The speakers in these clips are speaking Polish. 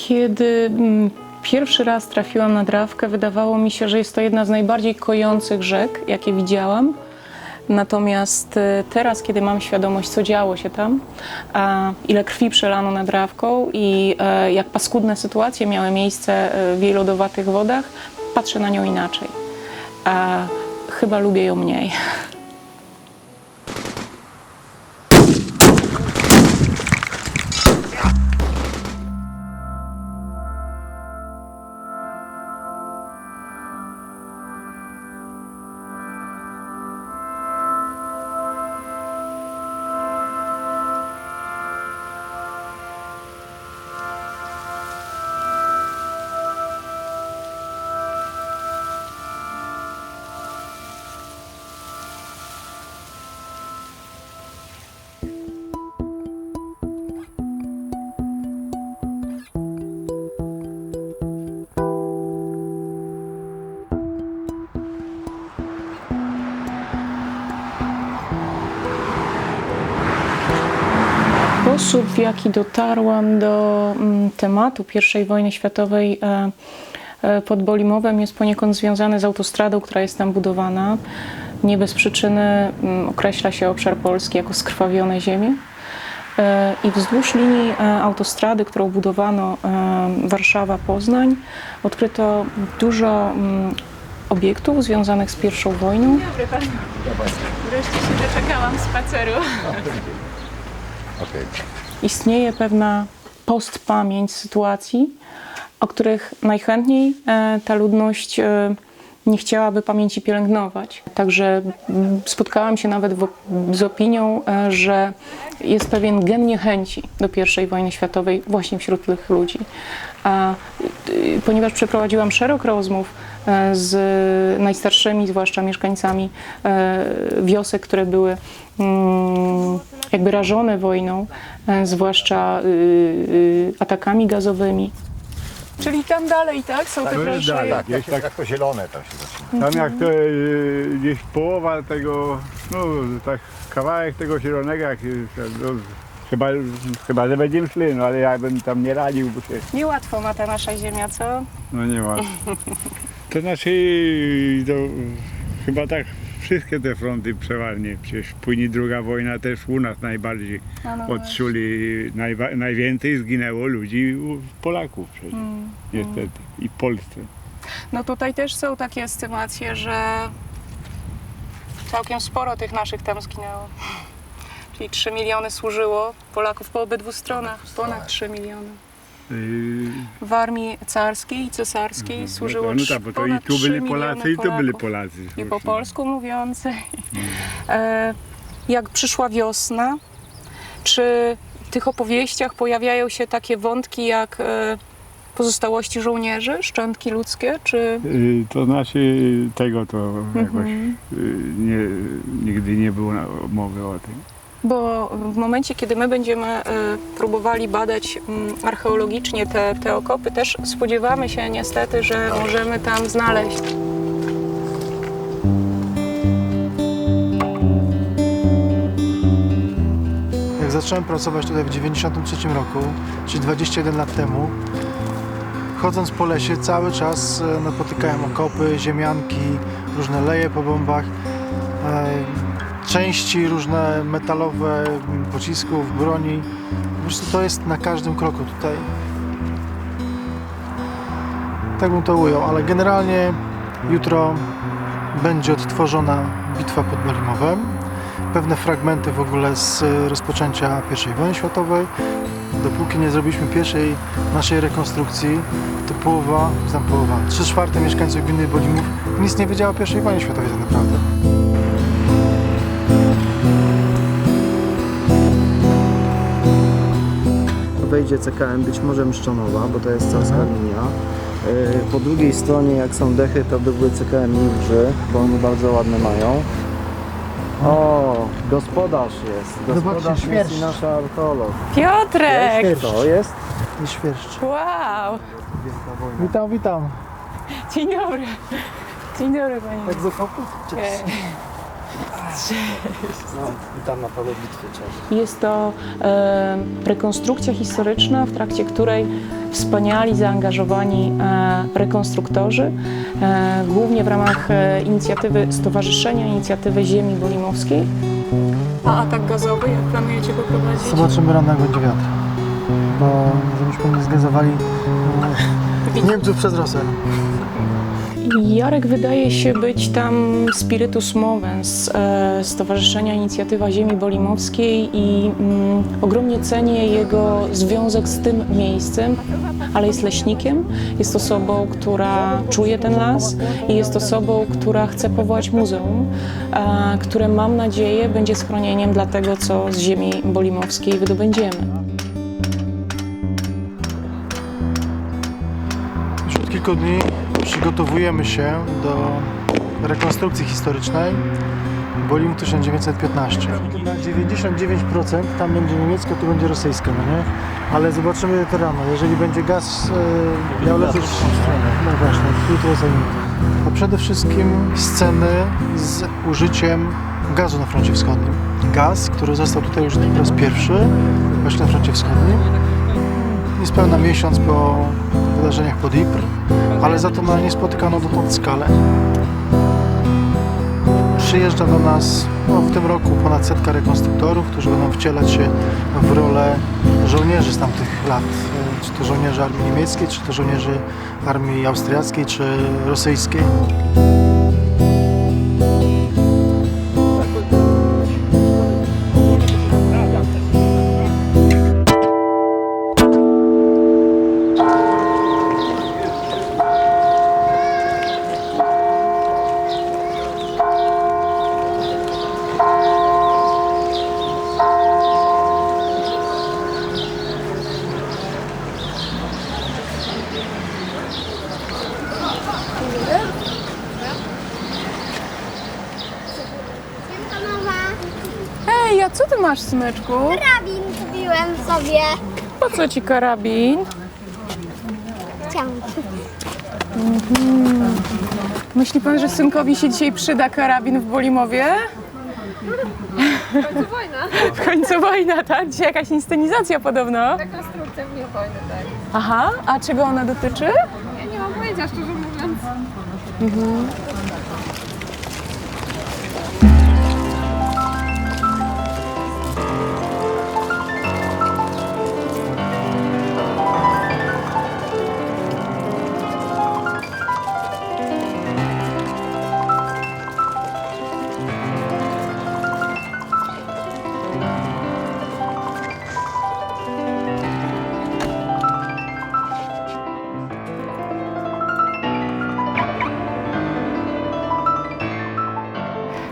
Kiedy pierwszy raz trafiłam na Drawkę, wydawało mi się, że jest to jedna z najbardziej kojących rzek, jakie widziałam. Natomiast teraz, kiedy mam świadomość, co działo się tam, ile krwi przelano nad Drawką i jak paskudne sytuacje miały miejsce w jej lodowatych wodach, patrzę na nią inaczej. Chyba lubię ją mniej. Sposób, w jaki dotarłam do tematu I wojny światowej pod Bolimowem, jest poniekąd związany z autostradą, która jest tam budowana. Nie bez przyczyny określa się obszar Polski jako skrwawione ziemie. I wzdłuż linii autostrady, którą budowano Warszawa-Poznań, odkryto dużo obiektów związanych z I wojną. Dzień dobry panu. Wreszcie się doczekałam spaceru. Okay. Istnieje pewna postpamięć sytuacji, o których najchętniej ta ludność nie chciałaby pamięci pielęgnować. Także spotkałam się nawet z opinią, że jest pewien gen niechęci do I wojny światowej właśnie wśród tych ludzi. Ponieważ przeprowadziłam szereg rozmów z najstarszymi, zwłaszcza mieszkańcami wiosek, które były jakby rażone wojną, zwłaszcza atakami gazowymi. Czyli tam dalej, tak? Są te transze? Tak, jak to zielone tam się zaczyna. Tam jak to gdzieś połowa tego, no tak kawałek tego zielonego, jak, no, chyba, że będziemy szli, no ale ja bym tam nie radził, bo się... Niełatwo ma ta nasza ziemia, co? No nie ma. To znaczy, to chyba tak wszystkie te fronty przeważnie, przecież później II wojna też u nas najbardziej odczuli, najwięcej zginęło ludzi, Polaków przecież, niestety, i w Polsce. No tutaj też są takie estymacje, że całkiem sporo tych naszych tam zginęło. Czyli 3 miliony służyło Polaków po obydwu stronach, ponad 3 miliony. W armii carskiej i cesarskiej służyło no tak, bo to i tu byli Polacy, i tu byli Polacy. I po polsku mówiący. Jak przyszła wiosna, czy w tych opowieściach pojawiają się takie wątki jak pozostałości żołnierzy, szczątki ludzkie, czy... To znaczy tego to jakoś nigdy nie było mowy o tym. Bo w momencie, kiedy my będziemy próbowali badać archeologicznie te okopy, też spodziewamy się niestety, że możemy tam znaleźć. Jak zacząłem pracować tutaj w 1993 roku, czyli 21 lat temu, chodząc po lesie cały czas napotykałem okopy, ziemianki, różne leje po bombach, części różne metalowe, pocisków, broni. Po prostu to jest na każdym kroku tutaj. Tak bym to ujął, ale generalnie jutro będzie odtworzona bitwa pod Bolimowem. Pewne fragmenty w ogóle z rozpoczęcia I wojny światowej. Dopóki nie zrobiliśmy pierwszej naszej rekonstrukcji, to połowa, 3/4 mieszkańców gminy Bolimów nic nie wiedziało o I wojnie światowej tak naprawdę. Wejdzie CKM, być może Mszczonowa, bo to jest carska linia. Po drugiej stronie, jak są dechy, to by były CKM Niwrzy, bo oni bardzo ładne mają. O, gospodarz jest. Gospodarz jest i nasz archeolog. Piotrek! To jest? I świerszcz. Wow! Witam, witam. Dzień dobry. Dzień dobry, panie. Jak z okopów? Cześć. No, witam na polu bitwy, cześć. Jest to rekonstrukcja historyczna, w trakcie której wspaniali, zaangażowani rekonstruktorzy, głównie w ramach inicjatywy Stowarzyszenia Inicjatywy Ziemi Bolimowskiej. A atak gazowy, jak planujecie go prowadzić? Zobaczymy rano, jak będzie wiatr. Bo żebyśmy nie zgazowali Niemców przez Rosję. Jarek wydaje się być tam spiritus movens Stowarzyszenia Inicjatywa Ziemi Bolimowskiej i ogromnie cenię jego związek z tym miejscem, ale jest leśnikiem, jest osobą, która czuje ten las i jest osobą, która chce powołać muzeum, które mam nadzieję będzie schronieniem dla tego, co z ziemi bolimowskiej wydobędziemy. Już od kilku dni przygotowujemy się do rekonstrukcji historycznej Bolimu 1915. Na 99% tam będzie niemiecka, tu będzie rosyjska, no nie? Ale zobaczymy to rano. Jeżeli będzie gaz miał lecieć, no właśnie, jutro zajmie. A przede wszystkim sceny z użyciem gazu na froncie wschodnim. Gaz, który został tutaj użyty po raz pierwszy właśnie na froncie wschodnim. Niespełna miesiąc po wydarzeniach pod Ypres, ale za to na niespotykaną dotąd skalę. Przyjeżdża do nas w tym roku ponad 100 rekonstruktorów, którzy będą wcielać się w rolę żołnierzy z tamtych lat. Czy to żołnierzy armii niemieckiej, czy to żołnierzy armii austriackiej, czy rosyjskiej. Ej, a co ty masz, syneczku? Karabin kupiłem sobie. Po co ci karabin? Chciałam. Myśli pan, że synkowi się dzisiaj przyda karabin w Bolimowie? W końcu wojna. W końcu wojna, tak? Dzisiaj jakaś inscenizacja podobno. Rekonstrukcja w wojny, tak. Aha, a czego ona dotyczy? Ja nie mam pojęcia, szczerze mówiąc.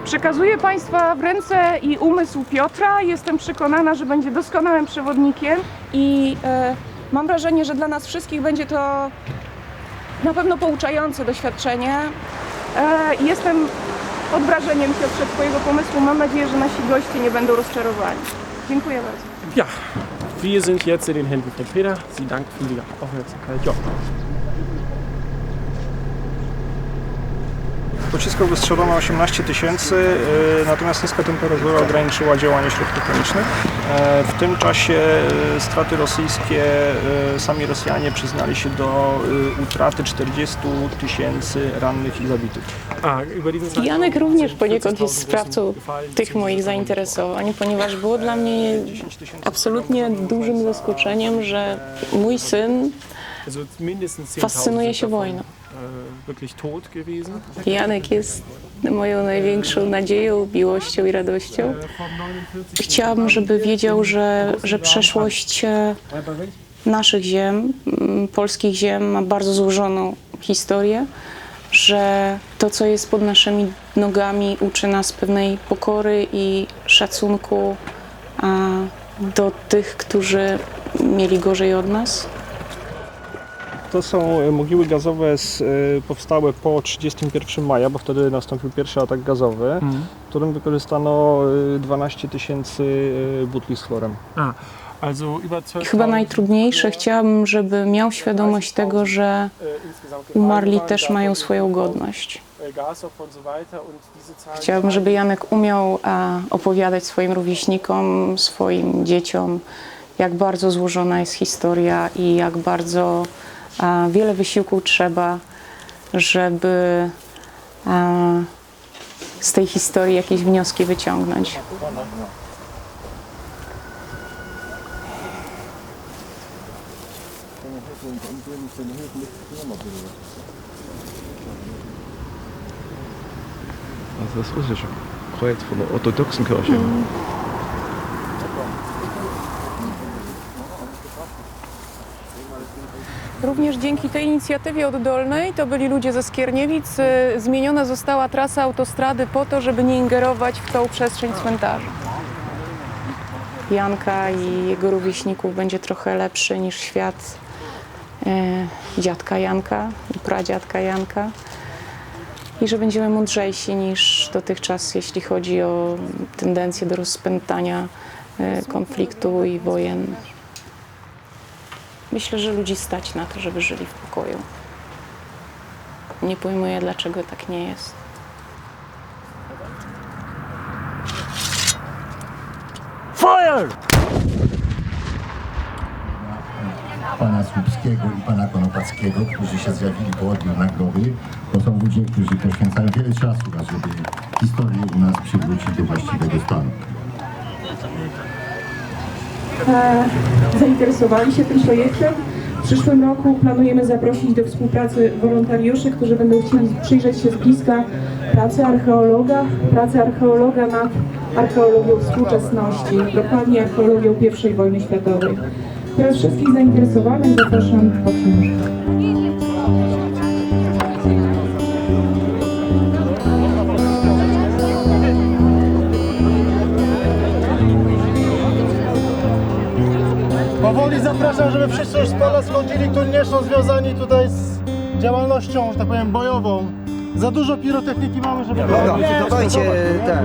Przekazuję Państwa w ręce i umysł Piotra. Jestem przekonana, że będzie doskonałym przewodnikiem I mam wrażenie, że dla nas wszystkich będzie to na pewno pouczające doświadczenie. Jestem pod wrażeniem, Piotrze, Twojego pomysłu. Mam nadzieję, że nasi goście nie będą rozczarowani. Dziękuję bardzo. Ja, wir sind jetzt in den Händen von Peter. Sie dankt für die Aufmerksamkeit. Ja. Pocisków wystrzelono 18 tysięcy, natomiast niska temperatura ograniczyła działanie środków chemicznych. W tym czasie straty rosyjskie, sami Rosjanie przyznali się do utraty 40 tysięcy rannych i zabitych. Janek również poniekąd jest sprawcą tych moich zainteresowań, ponieważ było dla mnie absolutnie dużym zaskoczeniem, że mój syn fascynuje się wojną. Janek jest moją największą nadzieją, miłością i radością. Chciałabym, żeby wiedział, że przeszłość naszych ziem, polskich ziem ma bardzo złożoną historię, że to, co jest pod naszymi nogami, uczy nas pewnej pokory i szacunku do tych, którzy mieli gorzej od nas. To są mogiły gazowe powstałe po 31 maja, bo wtedy nastąpił pierwszy atak gazowy, w którym wykorzystano 12 tysięcy butli z chlorem. I chyba najtrudniejsze, chciałabym, żeby miał świadomość tego, że umarli też mają swoją godność. Chciałabym, żeby Janek umiał opowiadać swoim rówieśnikom, swoim dzieciom, jak bardzo złożona jest historia i jak bardzo wiele wysiłku trzeba, żeby z tej historii jakieś wnioski wyciągnąć. Also das russische Kreuz von der orthodoxen Kirche. Również dzięki tej inicjatywie oddolnej, to byli ludzie ze Skierniewic, zmieniona została trasa autostrady po to, żeby nie ingerować w tą przestrzeń cmentarza. Janka i jego rówieśników będzie trochę lepszy niż świat dziadka Janka i pradziadka Janka. I że będziemy mądrzejsi niż dotychczas, jeśli chodzi o tendencję do rozpętania konfliktu i wojen. Myślę, że ludzi stać na to, żeby żyli w pokoju. Nie pojmuję, dlaczego tak nie jest. Fire! Pana Słupskiego i pana Konopackiego, którzy się zjawili po odbiór nagrody. To są ludzie, którzy poświęcają wiele czasu, żeby historię u nas przywrócić do właściwego stanu. Zainteresowali się tym projektem. W przyszłym roku planujemy zaprosić do współpracy wolontariuszy, którzy będą chcieli przyjrzeć się z bliska pracy archeologa nad archeologią współczesności, dokładnie archeologią I wojny światowej. Teraz wszystkich zainteresowanych zapraszam po książkę. Powoli zapraszam, żeby wszyscy już z pola schodzili, którzy nie są związani tutaj z działalnością, że tak powiem, bojową. Za dużo pirotechniki mamy, żeby... Dobra, dawajcie ten.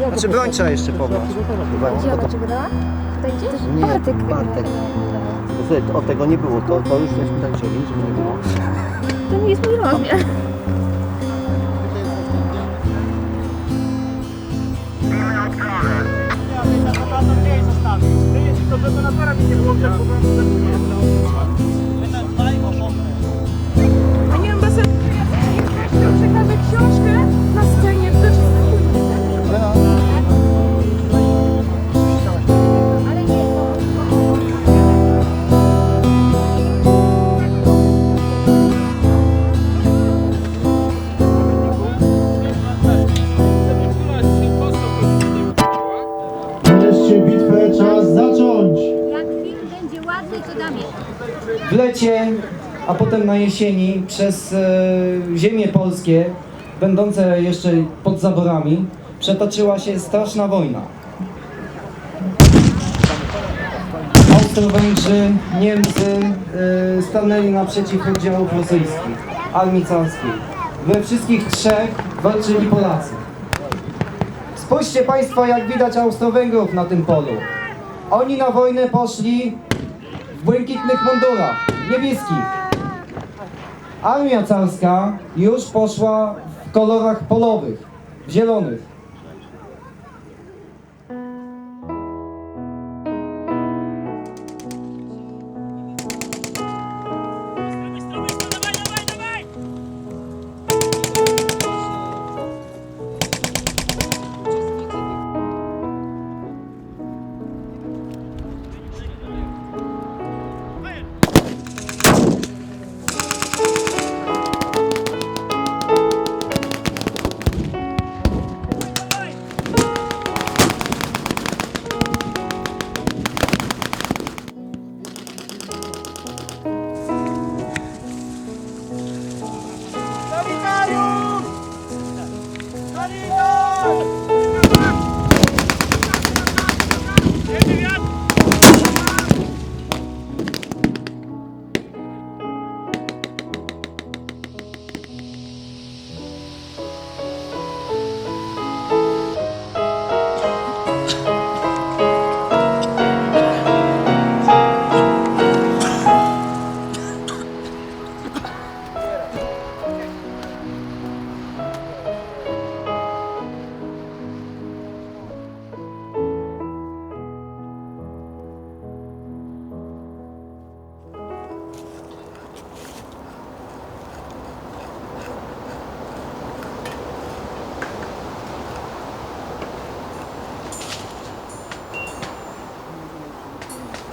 Znaczy broń trzeba jeszcze pobrać. Nie, Bartek. O tego nie było, to już żeśmy tak wzięli, żeby nie było. To nie jest mój rozmiar. Panie ambasadorze, ja przekażę książkę na scenie. Wreszcie bitwę czas zacząć! Jak film będzie ładny, to dam je. W lecie, a potem na jesieni przez ziemie polskie, będące jeszcze pod zaborami, przetoczyła się straszna wojna. Austro-Węgrzy, Niemcy stanęli naprzeciw oddziałów rosyjskich, armii carskiej. We wszystkich trzech walczyli Polacy. Spójrzcie Państwo, jak widać Austro-Węgrów na tym polu. Oni na wojnę poszli w błękitnych mundurach, niebieskich. Armia carska już poszła w kolorach polowych, zielonych.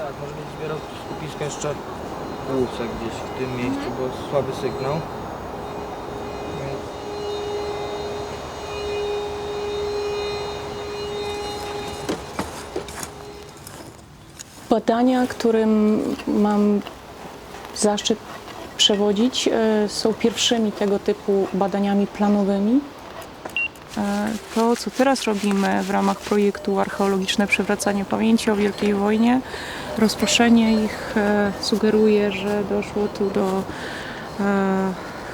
Tak, może być zbierał skupiska jeszcze łusa gdzieś w tym miejscu, bo jest słaby sygnał. Badania, którym mam zaszczyt przewodzić, są pierwszymi tego typu badaniami planowymi. To, co teraz robimy w ramach projektu Archeologiczne Przywracanie Pamięci o Wielkiej Wojnie, rozproszenie ich sugeruje, że doszło tu do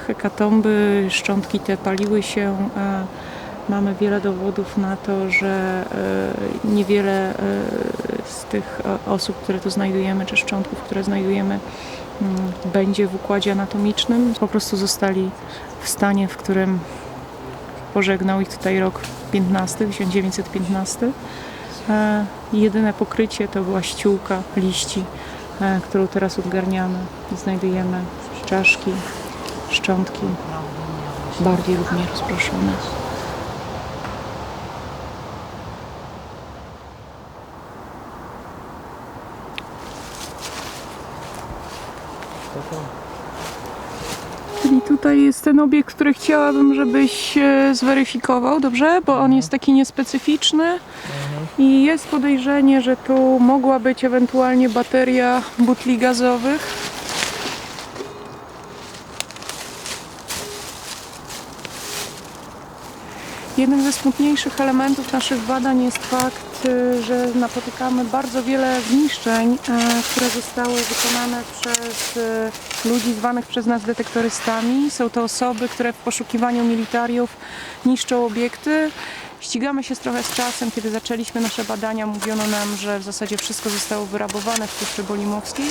hekatomby, szczątki te paliły się. Mamy wiele dowodów na to, że niewiele z tych osób, które tu znajdujemy, czy szczątków, które znajdujemy, będzie w układzie anatomicznym. Po prostu zostali w stanie, w którym pożegnał ich tutaj rok 1915. Jedyne pokrycie to była ściółka liści, którą teraz odgarniamy. Znajdujemy czaszki, szczątki, bardziej lub mniej rozproszone. Czyli tutaj jest ten obiekt, który chciałabym, żebyś zweryfikował, dobrze? Bo on jest taki niespecyficzny i jest podejrzenie, że tu mogła być ewentualnie bateria butli gazowych. Jednym ze smutniejszych elementów naszych badań jest fakt, że napotykamy bardzo wiele zniszczeń, które zostały wykonane przez ludzi zwanych przez nas detektorystami. Są to osoby, które w poszukiwaniu militariów niszczą obiekty. Ścigamy się trochę z czasem. Kiedy zaczęliśmy nasze badania, mówiono nam, że w zasadzie wszystko zostało wyrabowane w Puszczy Bolimowskiej.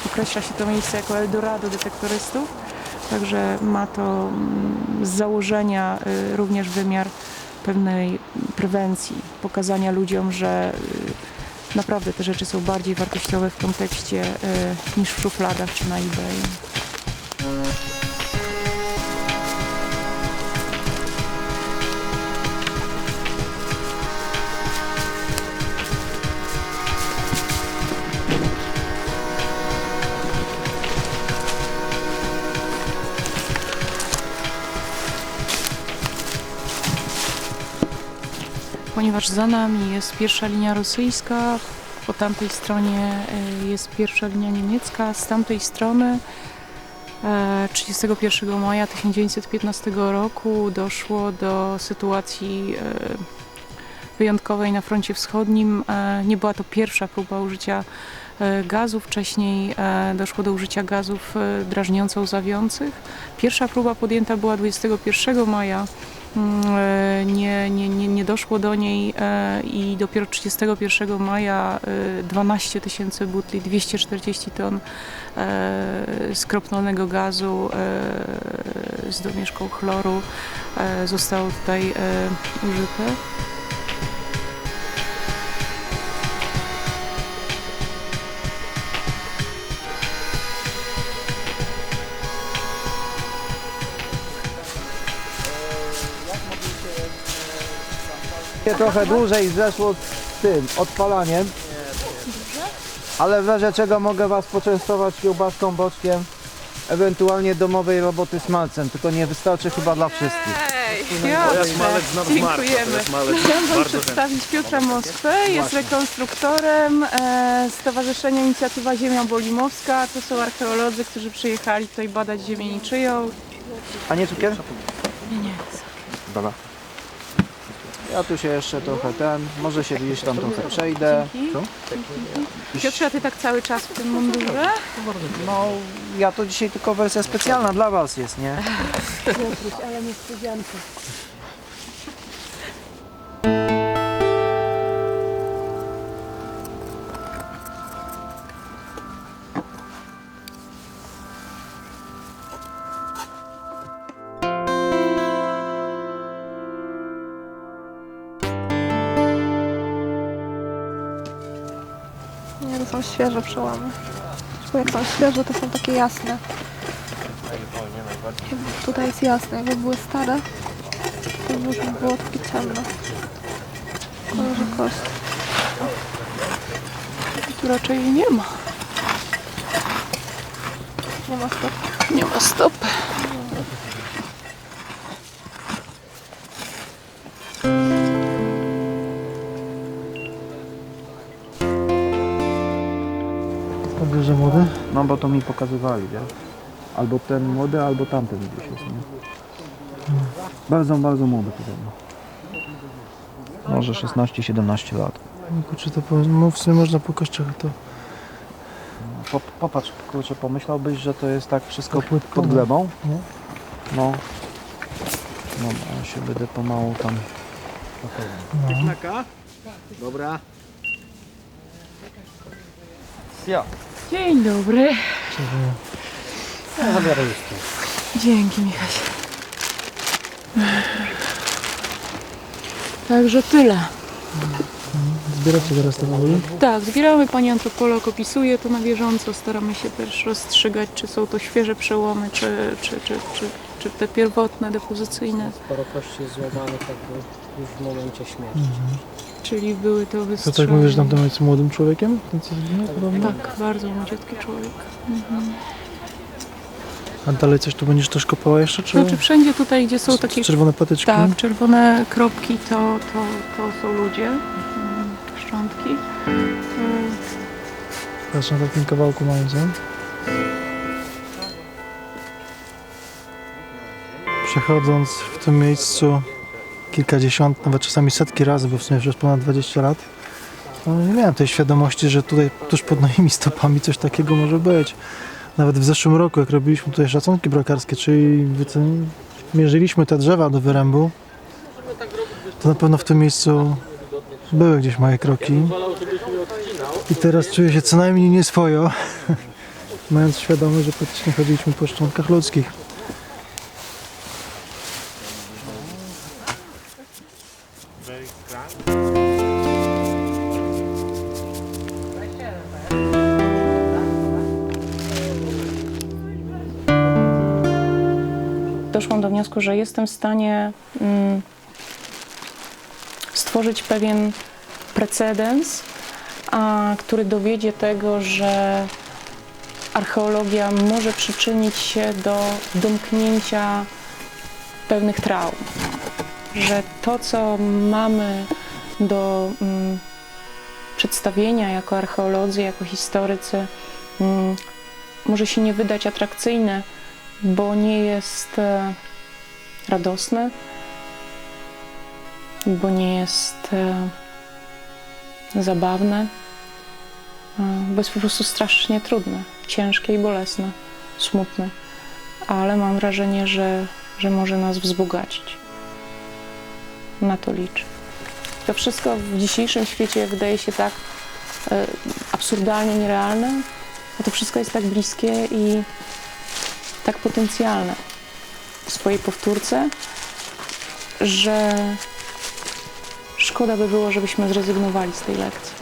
Określa się to miejsce jako Eldorado detektorystów. Także ma to z założenia również wymiar pewnej prewencji, pokazania ludziom, że naprawdę te rzeczy są bardziej wartościowe w kontekście niż w szufladach czy na eBay. Ponieważ za nami jest pierwsza linia rosyjska, po tamtej stronie jest pierwsza linia niemiecka, z tamtej strony 31 maja 1915 roku doszło do sytuacji wyjątkowej na froncie wschodnim. Nie była to pierwsza próba użycia gazu, wcześniej doszło do użycia gazów drażniąco-łzawiących. Pierwsza próba podjęta była 21 maja. Nie doszło do niej i dopiero 31 maja 12 000 butli, 240 ton skroplonego gazu z domieszką chloru zostało tutaj użyte. Trochę dłużej zeszło z tym odpalaniem, ale w razie czego mogę Was poczęstować kiełbaską, boczkiem, ewentualnie domowej roboty smalcem, tylko nie wystarczy chyba dla wszystkich. Dziękujemy. Chciałam Wam przedstawić Piotra Moskwę, jest rekonstruktorem Stowarzyszenia Inicjatywa Ziemia Bolimowska. To są archeolodzy, którzy przyjechali tutaj badać ziemię niczyją. A nie cukier? Nie. Dobra. Ja tu się jeszcze trochę może się gdzieś tam trochę przejdę. Piotrze, a Ty tak cały czas w tym mundurze? No, ja to dzisiaj tylko wersja specjalna dla Was jest, nie? Piotruś, ale niespodzianka. Nie, to są świeże przełamy. Bo jak są świeże, to są takie jasne. Tutaj jest jasne, jakby były stare, to już by było takie ciemne. W kolorze kości. Tu raczej jej nie ma. Nie ma stopy. Nie ma stopy. Skąd wiesz, że młody? No bo to mi pokazywali, wiesz? Albo ten młody, albo tamten gdzieś jest, nie? Bardzo, bardzo młody podobno. Może 16-17 lat. No kurczę, to w sumie można po kościach to... Popatrz, kurczę, pomyślałbyś, że to jest tak wszystko płytko, pod glebą? no. No. No, ja się będę pomału tam... No. Dobra. Ja. Dzień dobry. Ja zabiorę już Dzięki, Michaś. Także tyle. Zbieracie teraz te wody? Tak, zbieramy. Pani antropolog opisuje to na bieżąco. Staramy się też rozstrzygać, czy są to świeże przełomy, czy te pierwotne, depozycyjne. Sporo kości jest złamanych jakby już w momencie śmierci. Czyli były to To wystrzały. tak mówisz, że tamten jest młodym człowiekiem? Ten co zginął podobno? Tak, bardzo młodziutki człowiek. A dalej coś tu będziesz też kopała jeszcze, czy? Znaczy wszędzie tutaj, gdzie są takie... Czerwone patyczki? Tak, czerwone kropki to są ludzie, szczątki. Patrz na takim kawałku mają, co? Przechodząc w tym miejscu kilkadziesiąt, nawet czasami setki razy, bo w sumie już ponad 20 lat, no nie miałem tej świadomości, że tutaj tuż pod moimi stopami coś takiego może być. Nawet w zeszłym roku, jak robiliśmy tutaj szacunki brokarskie, czyli mierzyliśmy te drzewa do wyrębu, to na pewno w tym miejscu były gdzieś małe kroki. I teraz czuję się co najmniej nieswojo, mając świadomość, że praktycznie chodziliśmy po szczątkach ludzkich. Doszłam do wniosku, że jestem w stanie stworzyć pewien precedens, który dowiedzie tego, że archeologia może przyczynić się do domknięcia pewnych traum. Że to, co mamy do przedstawienia jako archeolodzy, jako historycy, może się nie wydać atrakcyjne, bo nie jest radosne, bo nie jest zabawne, bo jest po prostu strasznie trudne, ciężkie i bolesne, smutne, ale mam wrażenie, że może nas wzbogacić. Na to liczę. To wszystko w dzisiejszym świecie wydaje się tak absurdalnie nierealne, a to wszystko jest tak bliskie i tak potencjalne w swojej powtórce, że szkoda by było, żebyśmy zrezygnowali z tej lekcji.